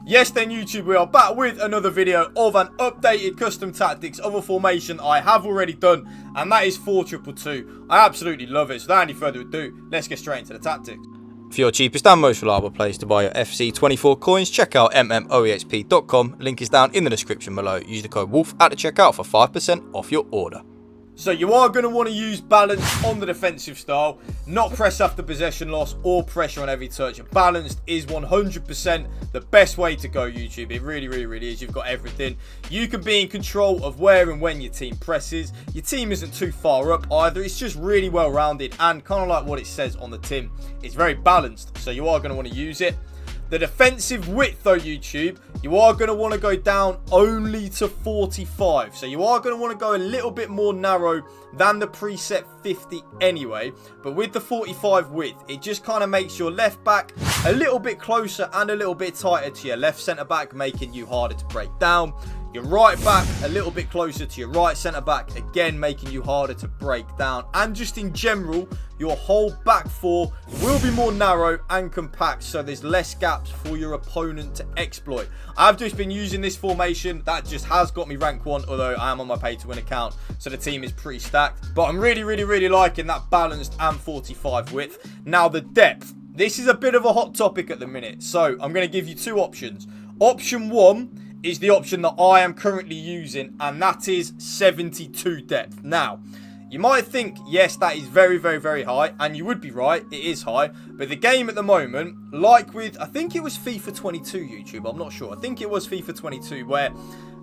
Yes then YouTube, we are back with another video of an updated custom tactics of a formation I have already done, and that is 4-2-2. I absolutely love it, so without any further ado, let's get straight into the tactics. For your cheapest and most reliable place to buy your FC24 coins, check out mmoexp.com, link is down in the description below. Use the code WOLF at the checkout for 5% off your order. So you are going to want to use balance on the defensive style, not press after possession loss or pressure on every touch. Balanced is 100% the best way to go, YouTube. It really is. You've got everything. You can be in control of where and when your team presses. Your team isn't too far up either. It's just really well rounded and kind of like what it says on the tin. It's very balanced, so you are going to want to use it. The defensive width though, YouTube, you are going to want to go down only to 45. So you are going to want to go a little bit more narrow than the preset 50 anyway. But with the 45 width, it just kind of makes your left back a little bit closer and a little bit tighter to your left centre back, making you harder to break down. Your right back a little bit closer to your right centre back, again making you harder to break down. And just in general, your whole back four will be more narrow and compact, so there's less gaps for your opponent to exploit. I've just been using this formation. That just has got me rank 1, although I am on my pay to win account, so the team is pretty stacked. But I'm really liking that balanced and 45 width. Now the depth. This is a bit of a hot topic at the minute, so I'm going to give you two options. Option 1 is the option that I am currently using, and that is 72 depth. Now, you might think, yes, that is very high, and you would be right, it is high, but the game at the moment, like with, I think it was FIFA 22, YouTube, I'm not sure, I think it was FIFA 22, where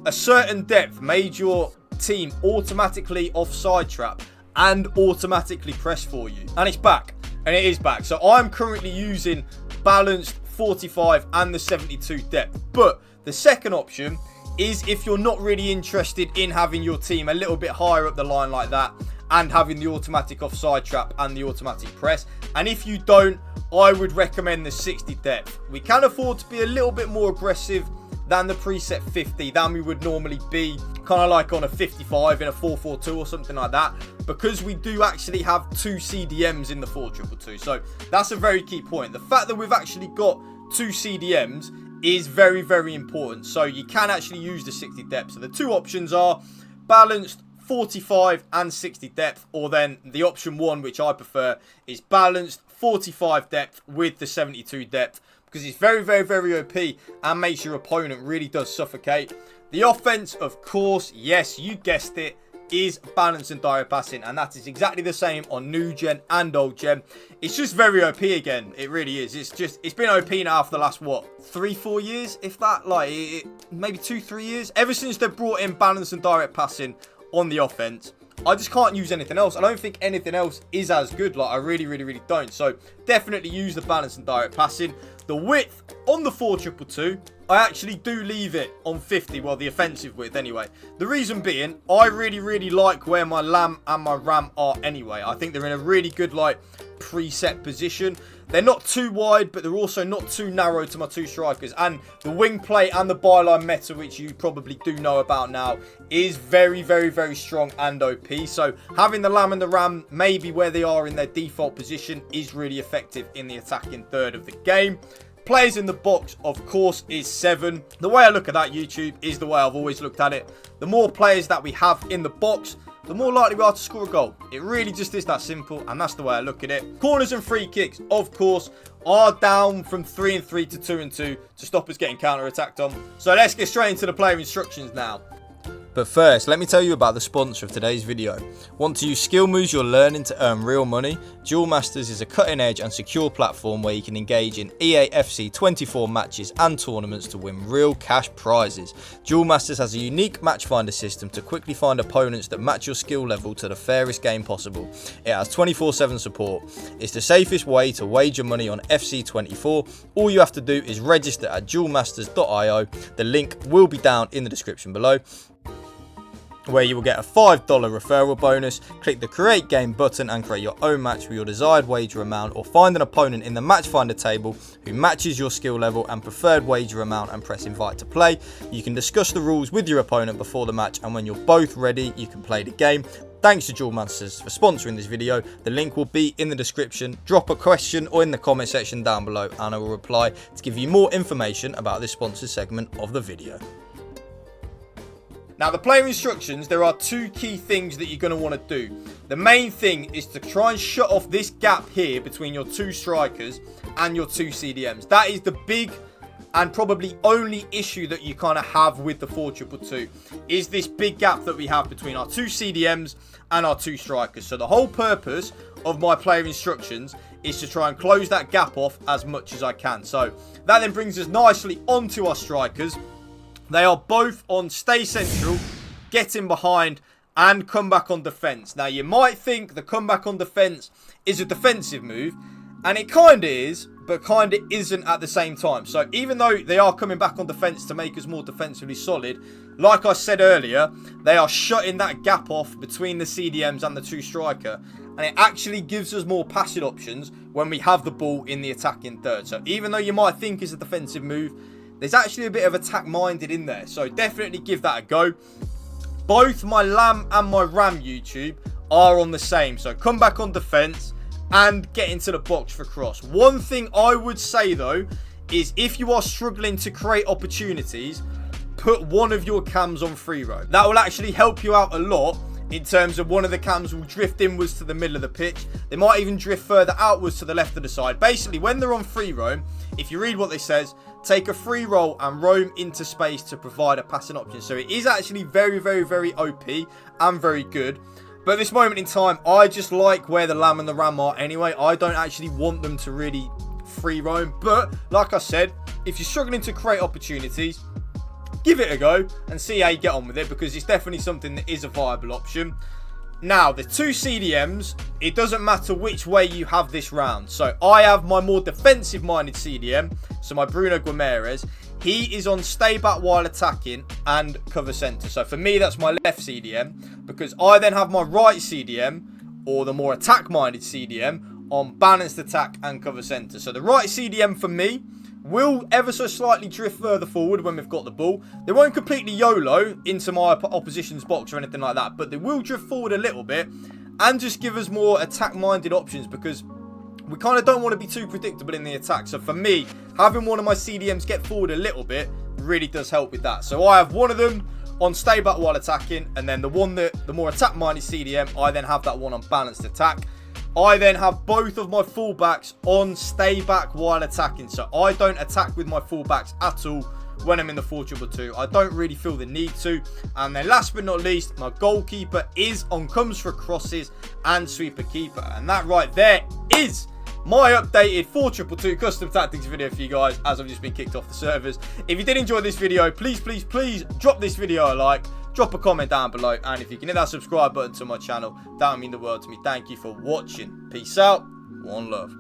a certain depth made your team automatically offside trap and automatically press for you, and it's back, and it is back. So I'm currently using balanced 45 and the 72 depth, but the second option is if you're not really interested in having your team a little bit higher up the line like that and having the automatic offside trap and the automatic press. And if you don't, I would recommend the 60 depth. We can afford to be a little bit more aggressive than the preset 50 than we would normally be, kind of like on a 55 in a 4-4-2 or something like that, because we do actually have 2 CDMs in the 4-2-2. So that's a very key point. The fact that we've actually got 2 CDMs is very important, so you can actually use the 60 depth. So the two options are balanced 45 and 60 depth, or then the option 1, which I prefer, is balanced 45 depth with the 72 depth, because it's very OP and makes your opponent really does suffocate. The offense, of course, yes, you guessed it, is balance and direct passing, and that is exactly the same on new gen and old gen. It's just very OP again. It really is. It's been OP now for the last, what, 3-4 years, if that, like maybe 2-3 years, ever since they brought in balance and direct passing on the offense. I just can't use anything else. I don't think anything else is as good. Like, I really don't. So definitely use the balance and direct passing. The width on the 4-2-2, I actually do leave it on 50, well, the offensive width anyway. The reason being, I really like where my lamb and my ram are anyway. I think they're in a really good, like, preset position. They're not too wide, but they're also not too narrow to my 2 strikers. And the wing plate and the byline meta, which you probably do know about now, is very strong and OP. So having the lamb and the ram maybe where they are in their default position is really effective in the attacking third of the game. Players in the box, of course, is 7. The way I look at that, YouTube, is the way I've always looked at it. The more players that we have in the box, the more likely we are to score a goal. It really just is that simple, and that's the way I look at it. Corners and free kicks, of course, are down from 3-3 to 2-2 to stop us getting counter-attacked on. So let's get straight into the player instructions now. But first, let me tell you about the sponsor of today's video. Want to use skill moves you're learning to earn real money? Duel Masters is a cutting edge and secure platform where you can engage in EAFC 24 matches and tournaments to win real cash prizes. Duel Masters has a unique match finder system to quickly find opponents that match your skill level to the fairest game possible. It has 24/7 support. It's the safest way to wager money on FC24. All you have to do is register at duelmasters.io. The link will be down in the description below, where you will get a $5 referral bonus. Click the create game button and create your own match with your desired wager amount, or find an opponent in the match finder table who matches your skill level and preferred wager amount and press invite to play. You can discuss the rules with your opponent before the match, and when you're both ready, you can play the game. Thanks to Duel Masters for sponsoring this video. The link will be in the description. Drop a question or in the comment section down below and I will reply to give you more information about this sponsored segment of the video. Now, the player instructions, there are two key things that you're going to want to do. The main thing is to try and shut off this gap here between your two strikers and your two CDMs. That is the big and probably only issue that you kind of have with the 4-2-2, is this big gap that we have between our two CDMs and our two strikers. So the whole purpose of my player instructions is to try and close that gap off as much as I can. So that then brings us nicely onto our strikers. They are both on stay central, get in behind, and come back on defence. Now, you might think the comeback on defence is a defensive move, and it kind of is, but kind of isn't at the same time. So even though they are coming back on defence to make us more defensively solid, like I said earlier, they are shutting that gap off between the CDMs and the two striker, and it actually gives us more passing options when we have the ball in the attacking third. So even though you might think it's a defensive move, there's actually a bit of attack-minded in there. So definitely give that a go. Both my Lamb and my Ram YouTube are on the same. So come back on defence and get into the box for cross. One thing I would say, though, is if you are struggling to create opportunities, put one of your cams on free roam. That will actually help you out a lot in terms of one of the cams will drift inwards to the middle of the pitch. They might even drift further outwards to the left of the side. Basically, when they're on free roam, if you read what it says, take a free roll and roam into space to provide a passing option. So it is actually very, very, very OP and very good. But at this moment in time, I just like where the Lamb and the Ram are anyway. I don't actually want them to really free roam. But like I said, if you're struggling to create opportunities, give it a go and see how you get on with it, because it's definitely something that is a viable option. Now, the two CDMs, it doesn't matter which way you have this round. So I have my more defensive-minded CDM, so my Bruno Guimaraes. He is on stay back while attacking and cover centre. So for me, that's my left CDM, because I then have my right CDM, or the more attack-minded CDM, on balanced attack and cover centre. So the right CDM for me will ever so slightly drift further forward when we've got the ball. They won't completely YOLO into my opposition's box or anything like that, but they will drift forward a little bit and just give us more attack-minded options, because we kind of don't want to be too predictable in the attack. So for me, having one of my CDMs get forward a little bit really does help with that. So I have one of them on stay back while attacking, and then the more attack-minded CDM, I then have that one on balanced attack. I then have both of my fullbacks on stay back while attacking. So I don't attack with my fullbacks at all when I'm in the 4-2-2. I don't really feel the need to. And then last but not least, my goalkeeper is on comes for crosses and sweeper keeper. And that right there is my updated 4-2-2 custom tactics video for you guys, as I've just been kicked off the servers. If you did enjoy this video, please, please, please drop this video a like. Drop a comment down below, and if you can hit that subscribe button to my channel, that would mean the world to me. Thank you for watching. Peace out. One love.